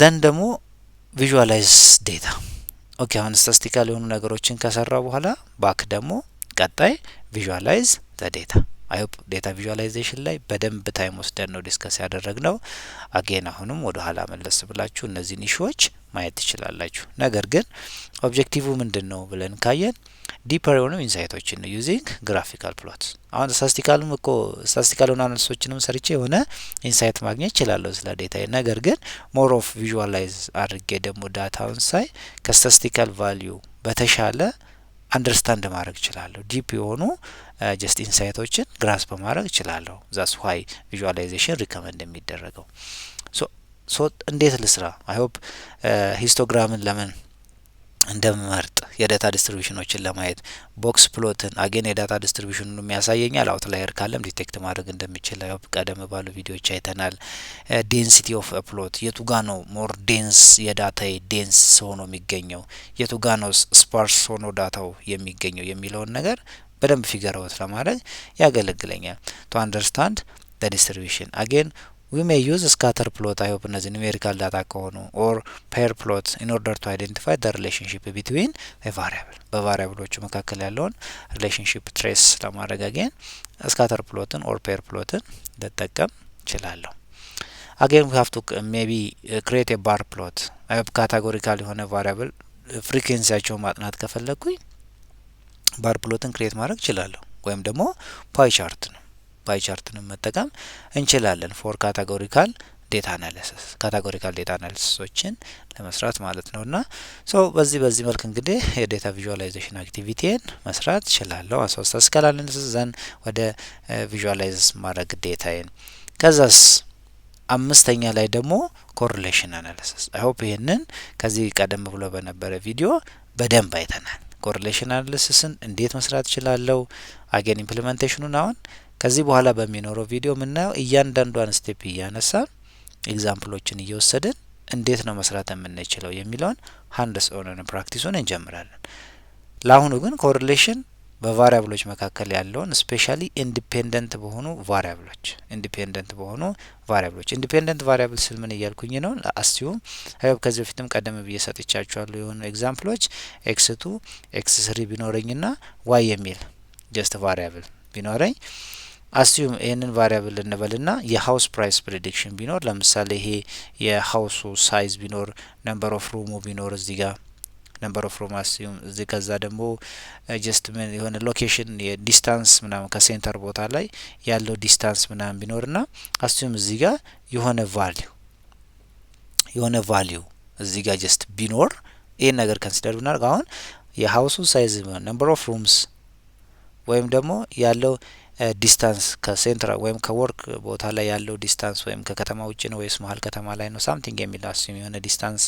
then ደግሞ ቪዥዋላይዝ ዴታ ኦኬ አሁን ስታቲስቲካል የሆኑ ነገሮችን ከሰራው በኋላ ባክ ደግሞ ቀጣይ ቪዥዋላይዝ ዘ ዴታ አይ ሆፕ ዴታ ቪዥዋላይዜሽን ላይ በደንብ ታይም ወስደን ነው ዲስከስ ያደረግነው አጌን አሁንም ወደ ኋላ መለስ ብላችሁ እነዚህን ኢሹዎች ማየት ትችላላችሁ ነገር ግን ኦብጀክቲቭ ምንድነው ብለን ካየን ዲፐር የሆኑ ኢንሳይቶችን ነው ዩዚንግ ግራፊካል ፕሎት አሁን ስታቲስቲካልም እኮ ስታቲስቲካል አናሊሲሶችንም ሰርቼ የሆነ ኢንሳይት ማግኘት ይችላል ስለ ዴታ ነገር ግን ሞር ኦፍ ቪዥዋላይዝ አድርጌ ደግሞ ዳታውን ሳይ ከስታቲስቲካል ቫልዩ በተሻለ አንደርስታንድ ማድረግ ይችላል ዲፕ የሆኑ ጀስት ኢንሳይቶችን ግራስፕ ማድረግ ይችላል ዛስ ዋይ ቪዥዋላይዜሽን ሪከመንድ የሚደረገው ሶ እንዴት ልስራ አይ ሆፕ ሂስቶግራምን ለምን እንደምመርጥ የዳታ ዲስትሪቢዩሽኖችን ለማየት ቦክስ ፕሎትን አጌን የዳታ ዲስትሪቢዩሽኑን የሚያሳየኛል አውትላየር ካለም ዲቴክት ማድረግ እንደሚችል አይ ሆፕ ቀደም ባሉ ቪዲዮዎች አይተናል ዴንሲቲ ኦፍ ፕሎት የቱጋ ነው ሞር ዴንስ የዳታ ዴንስ ሆኖ የሚገኘው የቱጋ ነው ስፓርስ ሆኖ ዳታው የሚገኘው የሚለውን ነገር በደንብ ፊገር አውት ለማድረግ ያገለግለኛል ቱ አንደርስታንድ ዘ ዲስትሪቢዩሽን አጌን we may use scatter plot I hope እነዚህ numerical data ከሆኑ or pair plot in order to identify the relationship between a variable በቫሪያብሎቹ መካከል ያለውን relationship trace ለማድረግ again scatter plotን or pair plotን ልጠቀም እችላለሁ again we have to maybe create a bar plot I hope categorical የሆነ variable frequencyያቸው ማጥናት ከፈለኩኝ bar plotን create ማድረግ እችላለሁ ወይም ደግሞ pie chart ነው ፓይ ቻርትንም መጠቀም እንችላለን ፎር ካቴጎሪካል ዴታ አናሊሲስ ካቴጎሪካል ዴታ አናሊሲሶችን ለመስራት ማለት ነውና ሶ በዚህ መልክ እንግዲህ የዴታ ቪዥዋላይዜሽን አክቲቪቲን መስራት እችላለሁ ስታቲስቲካል አናሊሲስ ዘን ወደ ቪዥዋላይዝ ማድረግ ዴታዬን ከዛስ አምስተኛ ላይ ደግሞ ኮሪሌሽን አናሊሲስ አይ ሆፕ ይሄንን ከዚህ ቀደም ብሎ በነበረ ቪዲዮ በደንብ አይተናል ኮሪሌሽን አናሊሲስን እንዴት መስራት እችላለሁ አጌን ኢምፕሊሜንቴሽኑን አሁን ከዚህ በኋላ በሚኖረው ቪዲዮ ምናየው እያንዳንዷን ስቴፕ እያነሳ ኤግዛምፕሎችን እየወሰድን እንዴት ነው መስራት የምንችለው የሚለውን ሃንድስ ኦን ፕራክቲሱን እንጀምራለን ለአሁኑ ግን ኮሪሌሽን በቫሪያብሎች መካከል ያለውን ስፔሻሊ ኢንዲፔንደንት በሆኑ ኢንዲፔንደንት ቫሪያብል ስል ምን እያልኩኝ ነው አስዩም አይው ከዚህ በፊትም ቀደም ብዬ ሰጥቻችኋለሁ የሆኑ ኤግዛምፕሎች x2 x3 ቢኖረኝና y የሚል ጀስት ቫሪያብል ቢኖረኝ አስዩም ይሄንን ቫሪያብል እንበልና የሃውስ ፕራይስ ፕሬዲክሽን ቢኖር ለምሳሌ ይሄ የሃውሱ ሳይዝ ቢኖር ነምበር ኦፍ ሩሙ ቢኖር እዚህ ጋር ነምበር ኦፍ ሩም አስዩም እዚህ ከዛ ደግሞ ጀስት ምን የሆነ ሎኬሽን የዲስታንስ ምናምን ከሴንተር ቦታ ላይ ያለው ዲስታንስ ምናምን ቢኖርና አስዩም እዚህ ጋር የሆነ ቫልዩ እዚህ ጋር ጀስት ቢኖር ይሄን ነገር ኮንሲደር ብናደርግ አሁን የሃውሱ ሳይዝ ነምበር ኦፍ ሩምስ ወይም ደግሞ ያለው ዲስታንስ ከሴንትራ ወይም ከወርክ ቦታ ላይ ያለው ዲስታንስ ወይም ከከተማ ውጪ ነው ወይስ መሀል ከተማ ላይ ነው ሳምቲንግ የሚል አስዩም የሆነ ዲስታንስ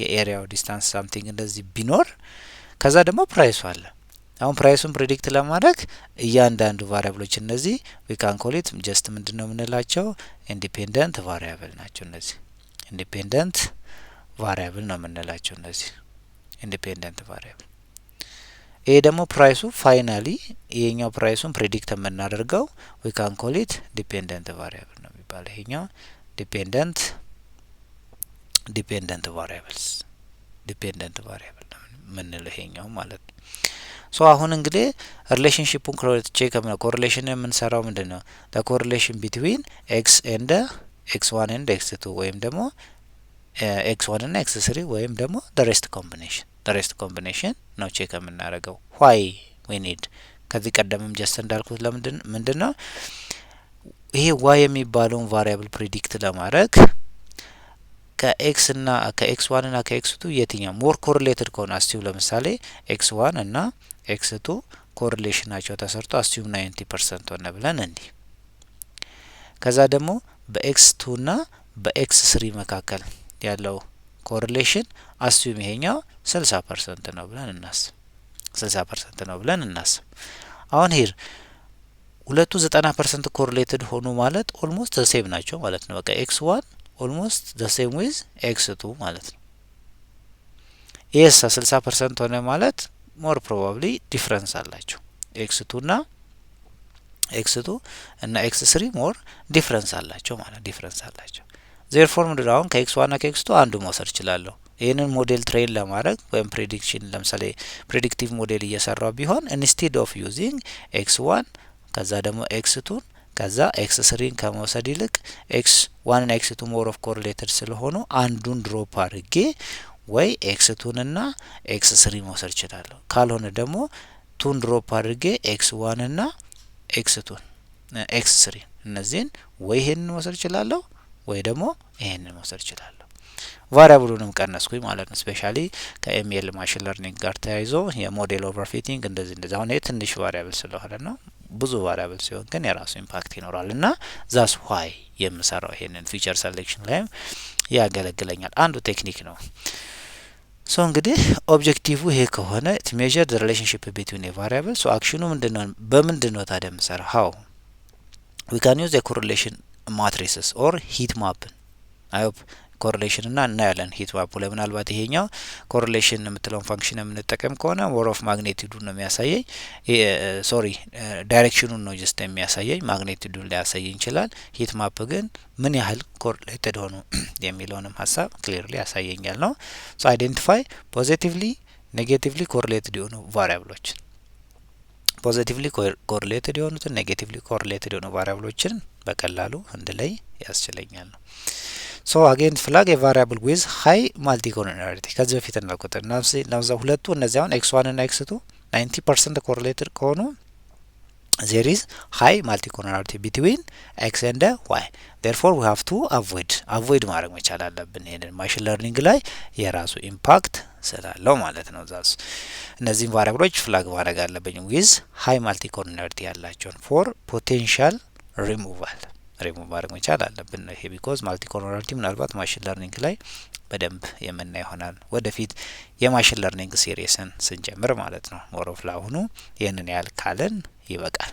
የኤሪያው ዲስታንስ ሳምቲንግ እንደዚህ ቢኖር ከዛ ደግሞ ፕራይሱ አለ አሁን ፕራይሱን ፕሬዲክት ለማድረግ እያንዳንዱ ቫሪያብሎች እነዚህ we can call it just ምንድነው የምንላቸው ኢንዲፔንደንት ቫሪያብል ናቸው እነዚህ ኢንዲፔንደንት ቫሪያብል ነው የምንላቸው እነዚህ ኢንዲፔንደንት ቫሪያብል ይሄ ደግሞ ፕራይሱ ፋይናሊ ይሄኛው ፕራይሱን ፕሬዲክት የምናደርገው we can call it dependent variable ነው የሚባለው ይሄኛው dependent variable ነው ምንለው ይሄኛው ማለት ነው ሶ አሁን እንግዲህ ሪሌሽንሺፑን ቼክ ኮሪሌሽን የምንሰራው ምንድነው the correlation between x and x1 and x2 ወይም ደግሞ x1 እና x3 ወይም ደግሞ the rest combination ነው ቼክ የምናደርገው why we need ከዚህ ቀደምም ጀስት እንዳልኩት ምንድነው ይሄ y የሚባለውን ቫሪያብል ፕሬዲክት ለማድረግ ከx እና ከx1 እና ከx2 የትኛው ሞር ኮሪሌትድ ከሆነ አስዩም ለምሳሌ x1 እና x2 ኮሪሌሽናቸው ተሰርቶ አስዩም 90% ሆነ ብለን እንዲ ከዛ ደግሞ በx2 እና በx3 መካከል ያለው ኮሪሌሽን አስዩም ይሄኛው 60% ነው ብለን እናስብ አሁን ሄር ሁለቱ 90% ኮሪሌትድ ሆኑ ማለት ኦልሞስት ዘ ሴም ናቸው ማለት ነው በቃ x1 almost the same with x2 ማለት ነው yes 60% ሆነ ማለት more probably difference አላቸው x2 እና x3 more difference አላቸው ማለት ዜርፎር ምንድነው አሁን ከx1 እና ከx2 አንዱ መውሰድ እችላለሁ። ይህንን ሞዴል ትሬን ለማድረግ ወይም ፕሬዲክሽን ለምሳሌ ፕሬዲክቲቭ ሞዴል እየሰራው ቢሆን ኢንስቴድ ኦፍ ዩዚንግ x1 ከዛ ደግሞ x2 ከዛ x3ን ከመውሰድ ይልቅ x1 እና x2 ሞር ኦፍ ኮሪሌትድ ስለሆኑ አንዱን ድሮፕ አድርጌ ወይ x2 እና x3 መውሰድ እችላለሁ። ካልሆነ ደግሞ ቱን ድሮፕ አድርጌ x1 እና x2 x3 እነዚህን ወይ ይሄንን መውሰድ እችላለሁ ወይ ደግሞ ይሄንን መውሰድ እችላለሁ። ቫሪያብሉንም ቀነስኩኝ ማለት ነው። ስፔሻሊ ከኤምኤል ማሽን ለርኒንግ ጋር ተያይዞ የሞዴል ኦቨርፊቲንግ እንደዚህ አሁን ትንሽ ቫሪያብል ስለሆነ ነው። ብዙ ቫሪያብል ሲሆን ግን የራሱ ኢምፓክት ይኖራል እና ዛስ ዋይ የምሰራው ይሄንን ፊቸር ሴሌክሽን ላይም ያገለግለኛል። አንዱ ቴክኒክ ነው። ሶ እንግዲህ ኦብጀክቲቭ ይሄ ከሆነ ኢት ሜዠር ዘ ሪሌሽንሺፕ ቢትዊን ኤ ቫሪያብል። ሶ አክሽኑ ምንድነው? በምንድነው ታዲያ የምሰራው? ሃው ዊ ካን ዩዝ ኤ ኮሪሌሽን ማትሪስስ ኦር ሂት ማፕን አይ ሆፕ ኮሪሌሽን እና እናያለን ሂት ማፑ ላይ ምናልባት ይሄኛው ኮሪሌሽን የምትለውን ፋንክሽን የምንጠቀም ከሆነ ሞር ኦፍ ማግኔቲዩዱን ነው የሚያሳየኝ። ሶሪ ዳይሬክሽኑን ነው ጀስት የሚያሳየኝ፣ ማግኔቲዩዱን ሊያሳየኝ ይችላል። ሂት ማፕ ግን ምን ያህል ኮሪሌትድ ሆኑ የሚለውንም ሀሳብ ክሊርሊ ያሳየኛል ነው። ሶ አይዴንቲፋይ ፖዚቲቭሊ ኔጌቲቭሊ ኮሪሌትድ የሆኑ ቫሪያብሎችን ፖዚቲቭሊ ኮሪሌትድ የሆኑትን ኔጌቲቭሊ ኮሪሌትድ የሆኑ ቫሪያብሎችን በቀላሉ እንድለይ ያስችለኛል ነው። ሶ አጌን ፍላግ ኤ ቫሪያብል ዊዝ ሃይ ማልቲኮሎናሪቲ ከዚህ በፊት እናልኩት ናምዛ ሁለቱ እነዚህ አሁን x1 እና x2 90% ኮሪሌትድ ከሆኑ there is high multicollinearity between x and y. therefore we have to avoid ማድረግ መቻል አለብን። ይሄንን ማሽን ለርኒንግ ላይ የራሱ ኢምፓክት ስላለው ማለት ነው። ዛስ እነዚህን ቫሪያብሎች ፍላግ ማድረግ አለብኝ ዊዝ ሃይ ማልቲኮሎናሪቲ ያላቸውን ፎር ፖቴንሻል ሪሙቫል ሪሙቭ ማድረግ መቻል አለብን። ይሄ ቢኮዝ ማልቲኮሎናሪቲ ምናልባት ማሽን ለርኒንግ ላይ በደንብ የምናይ ይሆናል ወደፊት የማሽን ለርኒንግ ሲሪየስን ስንጀምር ማለት ነው። ሞሮፍ ላሁኑ ይህንን ያህል ካለን ይበቃል።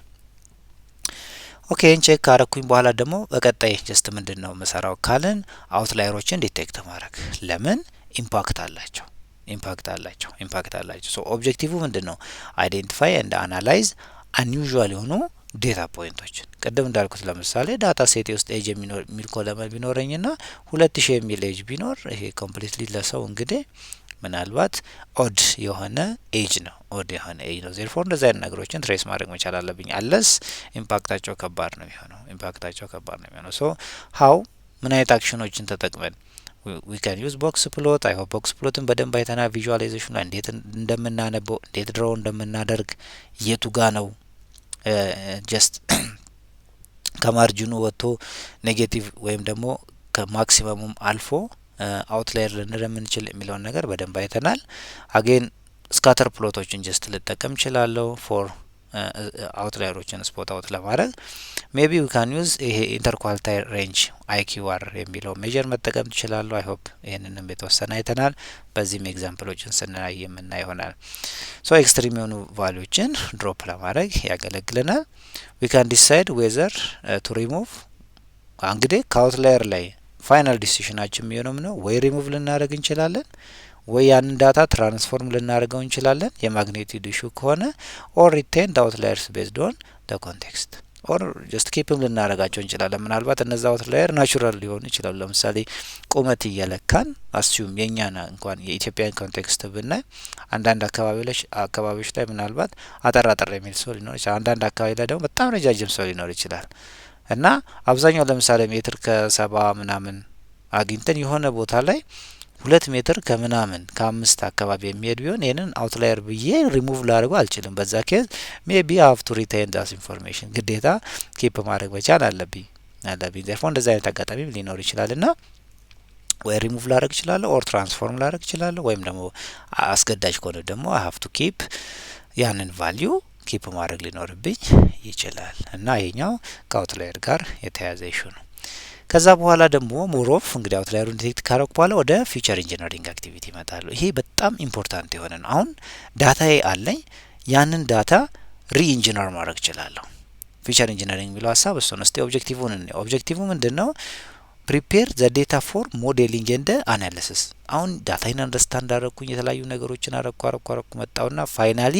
ኦኬ ቼክ ካረኩኝ በኋላ ደግሞ በቀጣይ ጀስት ምንድነው መሰራው ካለን አውትላየሮችን ዲቴክት ማድረግ ለምን ኢምፓክት አላቸው። ሶ ኦብጀክቲቭ ምንድነው? አይዴንቲፋይ ኤንድ አናላይዝ አንዩዥዋል የሆኑ ዴታ ፖይንቶችን ቅድም እንዳልኩት ለምሳሌ ዳታ ሴት ውስጥ ኤጅ የሚል ኮለመን ቢኖረኝና 2000 የሚል ኤጅ ቢኖር ይሄ ኮምፕሊትሊ ለሰው እንግዲህ ምናልባት ኦድ የሆነ ኤጅ ነው ዜርፎር እንደዛ አይነት ነገሮችን ትሬስ ማድረግ መቻል አለብኝ። አለስ ኢምፓክታቸው ከባድ ነው የሚሆነው። ሶ ሃው ምን አይነት አክሽኖችን ተጠቅመን we can use box plot አይ ሆፕ ቦክስ ፕሎትን በደንብ አይተና ቪዥዋላይዜሽን ላይ እንዴት እንደምናነበው እንዴት ድሮው እንደምናደርግ የቱ ጋ ነው ጀስት ከማርጂኑ ወጥቶ ኔጌቲቭ ወይም ደግሞ ከማክሲመሙም አልፎ አውትላየር ልንረምንችል የሚለውን ነገር በደንብ አይተናል። አጌን ስካተር ፕሎቶችን ጀስት ልጠቀም እችላለሁ ፎር አውትላየሮችን ስፖት አውት ለማድረግ ሜቢ ዊ ካን ዩዝ ይሄ ኢንተርኳልታይል ሬንጅ አይኪውአር የሚለው ሜጀር መጠቀም ትችላለሁ። አይ ሆፕ ይሄንንም የተወሰነ አይተናል። በዚህም ኤግዛምፕሎችን ስናይ የምናይ ይሆናል። ሶ ኤክስትሪም የሆኑ ቫልዩዎችን ድሮፕ ለማድረግ ያገለግለናል። ዊ ካን ዲሳይድ ዌዘር ቱ ሪሙቭ እንግዲህ ከአውትላየር ላይ ፋይናል ዲሲሽናችን የሚሆነው ነው ወይ ሪሙቭ ልናደርግ እንችላለን ወይ ያንን ዳታ ትራንስፎርም ልናደርገው እንችላለን የማግኔቲዩድ ኢሹ ከሆነ ኦር ሪቴን አውትላየርስ ቤዝድ ኦን ዘ ኮንቴክስት ኦር ጀስት ኪፕም ልናደርጋቸው እንችላለን። ምናልባት እነዛ አውትላየር ናቹራል ሊሆኑ ይችላሉ። ለምሳሌ ቁመት እየለካን አስዩም የኛና እንኳን የኢትዮጵያን ኮንቴክስት ብናይ አንዳንድ አካባቢዎች ላይ ምናልባት አጠር የሚል ሰው ሊኖር ይችላል። አንዳንድ አካባቢ ላይ ደግሞ በጣም ረጃጅም ሰው ሊኖር ይችላል እና አብዛኛው ለምሳሌ ሜትር ከ70 ምናምን አግኝተን የሆነ ቦታ ላይ 2 ሜትር ከምናምን ከ5 አካባቢ የሚሄድ ቢሆን ይሄንን አውትላየር ብዬ ሪሙቭ ላደርገው አልችልም። በዛ ኬዝ ሜቢ ሃቭ ቱ ሪቴን ዳስ ኢንፎርሜሽን ግዴታ ኪፕ ማድረግ መቻል አለብኝ። therefore እንደዛ አይነት አጋጣሚ ሊኖር ይችላልና ወይ ሪሙቭ ላደርግ እችላለሁ ኦር ትራንስፎርም ላደርግ እችላለሁ ወይም ደግሞ አስገዳጅ ከሆነ ደግሞ አይ ሃቭ ቱ ኪፕ ያንን ቫልዩ ኪፕ ማድረግ ሊኖርብኝ ይችላል እና ይሄኛው ከአውትላየር ጋር የተያያዘ ኢሹ ነው። ከዛ በኋላ ደግሞ ሞሮፍ እንግዲህ አውትላየሩን ዲቴክት ካረኩ በኋላ ወደ ፊቸር ኢንጂነሪንግ አክቲቪቲ ይመጣሉ። ይሄ በጣም ኢምፖርታንት የሆነ ነው። አሁን ዳታዬ አለኝ ያንን ዳታ ሪኢንጂነር ማድረግ እችላለሁ። ፊቸር ኢንጂነሪንግ የሚለው ሀሳብ እሱ ነው። እስቲ ኦብጀክቲቭን እንየው። ኦብጀክቲቭ ምንድነው? ፕሪፔር ዘ ዴታ ፎር ሞዴሊንግ ኤንድ አናሊሲስ። አሁን ዳታዬን አንደርስታንድ አደረኩኝ የተለያዩ ነገሮችን አረኩ መጣውና ፋይናሊ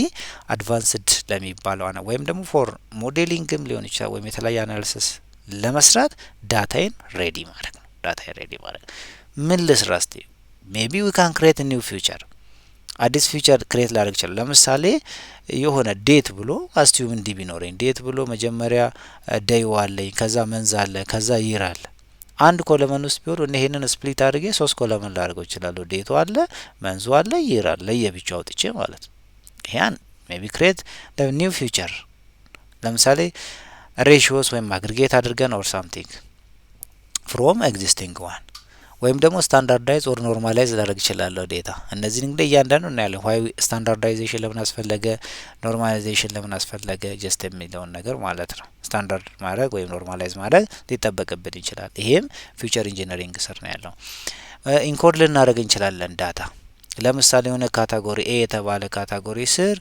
አድቫንስድ ለሚባለው ወይም ደግሞ ፎር ሞዴሊንግም ሊሆን ይችላል ወይም የተለያዩ አናሊሲስ ለመስራት ዳታዬን ሬዲ ማድረግ ነው። ዳታ ሬዲ ማድረግ ምን ልስራ እስቲ ሜቢ ዊ ካን ክሬት ኒው ፊውቸር አዲስ ፊውቸር ክሬት ላደርግ ይችላል ለምሳሌ የሆነ ዴት ብሎ አስቲዩም እንዲ ቢኖረኝ ዴት ብሎ መጀመሪያ ዴይ አለኝ ከዛ መንዝ አለ ከዛ ይር አለ አንድ ኮለመን ውስጥ ቢሆን ይሄንን ስፕሊት አድርጌ 3 ኮለመን ላደርገው ይችላል ዴቱ አለ መንዙ አለ ይር አለ ለየብቻው አውጥቼ ማለት ነው ያን ሜቢ ክሬት ኒው ፊውቸር ለምሳሌ ሬሺዮስ ወይም አግሪጌት አድርገን ኦር ሳምቲንግ ፍሮም ኤግዚስቲንግ ዋን ወይም ደግሞ ስታንዳርዳይዝ ኦር ኖርማላይዝ ላደርግ ይችላል ዴታ እነዚህ እንግዲህ እያንዳንዱ እናያለን ዋይ ስታንዳርዳይዜሽን ለምን አስፈለገ ኖርማላይዜሽን ለምን አስፈለገ ጀስት የሚለውን ነገር ማለት ነው ስታንዳርድ ማድረግ ወይም ኖርማላይዝ ማድረግ ሊጠበቅብን ይችላል ይሄም ፊውቸር ኢንጂነሪንግ ስር ነው ያለው ኢንኮድ ልናደርግ እንችላለን ዳታ ለምሳሌ የሆነ ካታጎሪ ኤ የተባለ ካታጎሪ ስር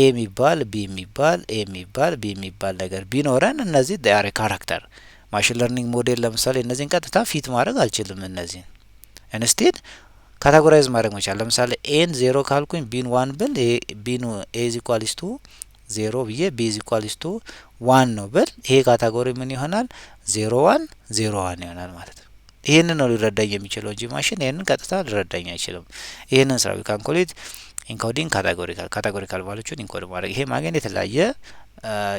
ኤ የሚባል ቢ የሚባል ኤ የሚባል ቢ የሚባል ነገር ቢኖረን እነዚህ ዳይሬ ካራክተር ማሽን ለርኒንግ ሞዴል ለምሳሌ እነዚህን ቀጥታ ፊት ማድረግ አልችልም እነዚህን ኢንስቴድ ካታጎራይዝ ማድረግ መቻል ለምሳሌ ኤን 0 ካልኩኝ ቢን 1 ብል ቢኑ ኤ ኢዝ ኢኳልስ ቱ 0 ብዬ ቢ ኢዝ ኢኳልስ ቱ 1 ነው ብል ይሄ ካታጎሪ ምን ይሆናል 01 01 ይሆናል ማለት ነው ይሄንን ነው ሊረዳኝ የሚችለው እንጂ ማሽን ይሄንን ቀጥታ ሊረዳኝ አይችልም ይሄንን ስራ ዊ ካን ኮል ኢት ኢንኮዲንግ ካታጎሪካል ቫልዩን ኢንኮድ ማድረግ ይሄ ማግኘት የተለያየ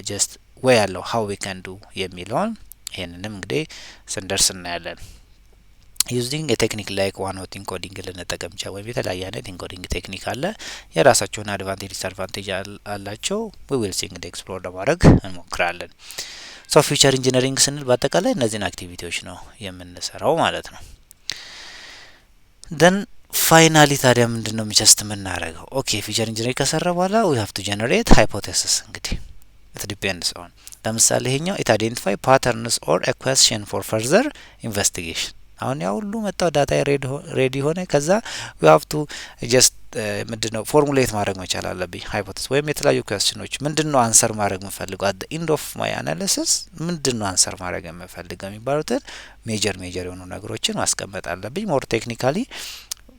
ጀስት ዌይ ያለው ሃው ዊ ካን ዱ የሚለውን ይሄንንም እንግዲህ ስንደርስ እናያለን ዩዚንግ ቴክኒክ ላይክ ዋን ሆት ኢንኮዲንግ ልንጠቀም ይችላል ወይም የተለያየ አይነት ኢንኮዲንግ ቴክኒክ አለ የራሳቸውን አድቫንቴጅ ዲስአድቫንቴጅ አላቸው ዊ ዊል ሲ እንግዲህ ኤክስፕሎር ለማድረግ እንሞክራለን ሶ ፊውቸር ኢንጂነሪንግ ስንል በአጠቃላይ እነዚህን አክቲቪቲዎች ነው የምንሰራው ማለት ነው ደን ፋይናሊ ታዲያ ምንድነው ጀስት የምናደርገው ኦኬ ፊውቸር ኢንጂነሪንግ ከሰራ በኋላ ዊ ሃቭ ቱ ጀነሬት ሃይፖቴሲስ እንግዲህ it depends on ለምሳሌ ይሄኛው it identify patterns or a question for further investigation አሁን ያው ሁሉ መጣው ዳታ ሬዲ ሆነ ከዛ we have to just ምንድነው ፎርሙሌት ማድረግ መቻል አለብኝ ሃይፖቴሲስ ወይም የተለያዩ ኩዌስችኖች ምንድነው አንሰር ማድረግ የምፈልገው at the end of my analysis ምንድነው አንሰር ማድረግ የምፈልገው የሚባሉትን ሜጀር የሆኑ ነገሮችን ማስቀመጥ አለብኝ ሞር ቴክኒካሊ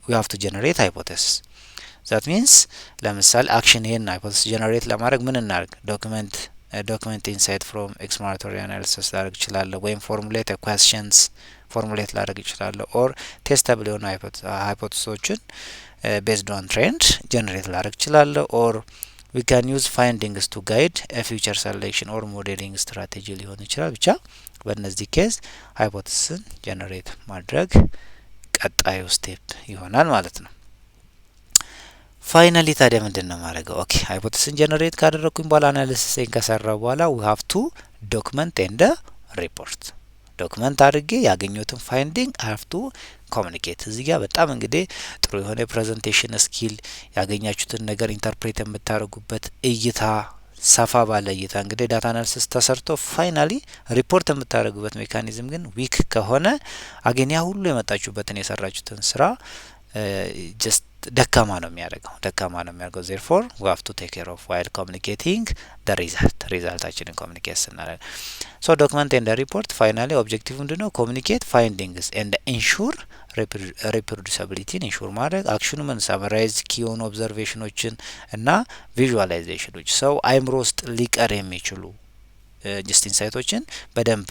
we have to generate hypothesis that means ለምሳሌ አክሽን ይሄን ሃይፖቴሲስ ጀነሬት ለማድረግ ምን እናርግ ዶክመንት ኢንሳይት ፍሮም ኤክስፕሎራቶሪ አናሊሲስ ላደርግ ይችላል ወይም ፎርሙሌት ኩዌስችንስ ፎርሙሌት ላደርግ ይችላል ኦር ቴስተብል የሆኑ ሃይፖቴሲሶችን ቤዝድ ኦን ትሬንድ ጀነሬት ላደርግ ይችላል ኦር we can use findings to guide a future selection or modeling strategy ሊሆን ይችላል ብቻ በእነዚህ ኬዝ ሃይፖቴሲስን ጀነሬት ማድረግ ቀጣዩ ስቴፕ ይሆናል ማለት ነው ፋይናሊ ታዲያ ምንድነው ማድረገው ኦኬ ሃይፖቴሲስን ጀነሬት ካደረኩኝ በኋላ አናሊሲስን ከሰራው በኋላ we have to document and report ዶክመንት አድርጌ ያገኘሁትን ፋይንዲንግ I have to communicate እዚህ ጋር በጣም እንግዲህ ጥሩ የሆነ ፕሬዘንቴሽን ስኪል ያገኛችሁትን ነገር ኢንተርፕሬት የምታደርጉበት እይታ ሰፋ ባለ እይታ እንግዲህ ዳታ አናሊሲስ ተሰርቶ ፋይናሊ ሪፖርት የምታደርጉበት ሜካኒዝም ግን ዊክ ከሆነ አገኛ ሁሉ የመጣችሁበትን የሰራችሁትን ስራ just ደካማ ነው የሚያደርገው therefore we have to take care of while communicating the resultaችንን communicate ስናደርግ so document and the report finally objective ምንድነው communicate findings and ensure reproducibility ensure ማድረግ አክሽኑ ምን summarize key on observationዎችን እና visualizationዎች ሰው አይምሮ ውስጥ ሊቀር የሚችሉ ጀስት ኢንሳይቶችን በደንብ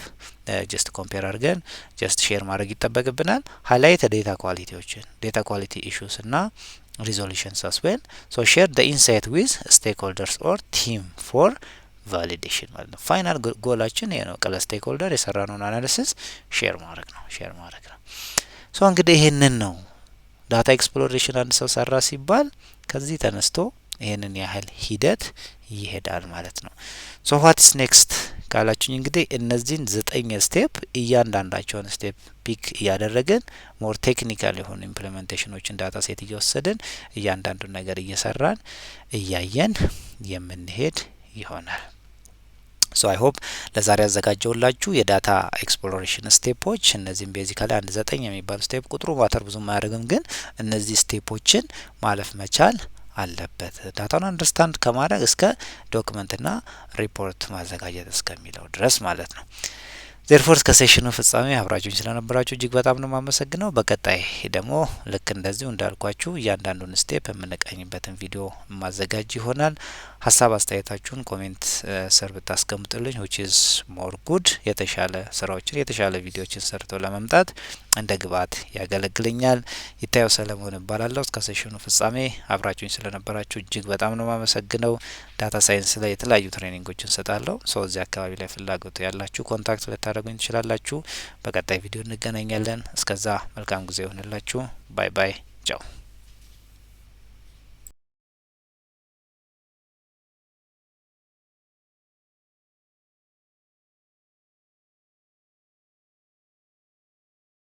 ጀስት ኮምፔር አድርገን ጀስት ሼር ማድረግ ይጠበቅብናል ሃይላይት ዴታ ኳሊቲ ኢሹስ እና ሪዞሉሽንስ as well so share the insight with stakeholders or team for validation ማለት ነው ፋይናል ጎላችን ይሄ ነው ቀለ ስቴክሆልደር የሰራነውን አናሊሲስ ሼር ማድረግ ነው ሶ እንግዲህ ይሄንን ነው ዳታ ኤክስፕሎሬሽን አንድ ሰው ሰራ ሲባል ከዚህ ተነስቶ ይሄንን ያህል ሂደት ይሄዳል ማለት ነው ሶ what is next ካላችሁኝ እንግዲህ እነዚህን 9 ስቴፕ እያንዳንዳቸውን ስቴፕ ፒክ ያደረገን ሞር ቴክኒካል የሆኑ ኢምፕሊሜንቴሽኖችን ዳታ ሴት እየወሰድን እያንዳንዱን ነገር እየሰራን እያየን የምንሄድ ይሆናል ሶ አይ ሆፕ ለዛሬ ያዘጋጀውላችሁ የዳታ ኤክስፕሎሬሽን ስቴፖች እነዚህን ቤዚካሊ 9 የሚባሉ ስቴፕ ቁጥሩ ማተር ብዙ ማያደርግም ግን እነዚህ ስቴፖችን ማለፍ መቻል አለበት ዳታውን አንደርስታንድ ከማድረግ እስከ ዶክመንትና ሪፖርት ማዘጋጀት እስከሚለው ድረስ ማለት ነው therefore እስከ ሴሽኑ ፍጻሜ አብራችሁኝ ስለነበራችሁ እጅግ በጣም ነው ማመሰግነው በቀጣይ ደግሞ ልክ እንደዚሁ እንዳልኳችሁ እያንዳንዱን ስቴፕ የምንቀኝበትን ቪዲዮ ማዘጋጅ ይሆናል ሐሳብ አስተያየታችሁን ኮሜንት ስር ብታስቀምጡልኝ which is more good የተሻለ ስራዎችን የተሻለ ቪዲዮዎችን ሰርቶ ለመምጣት እንደ ግብአት ያገለግለኛል። ይታየው ሰለሞን እባላለሁ። እስከ ሴሽኑ ፍጻሜ አብራችሁኝ ስለነበራችሁ እጅግ በጣም ነው ማመሰግነው። ዳታ ሳይንስ ላይ የተለያዩ ትሬኒንጎችን እንሰጣለሁ። ሶ እዚህ አካባቢ ላይ ፍላጎቱ ያላችሁ ኮንታክት ልታደርጉኝ ትችላላችሁ። በቀጣይ ቪዲዮ እንገናኛለን። እስከዛ መልካም ጊዜ ይሆንላችሁ። ባይ ባይ ቻው።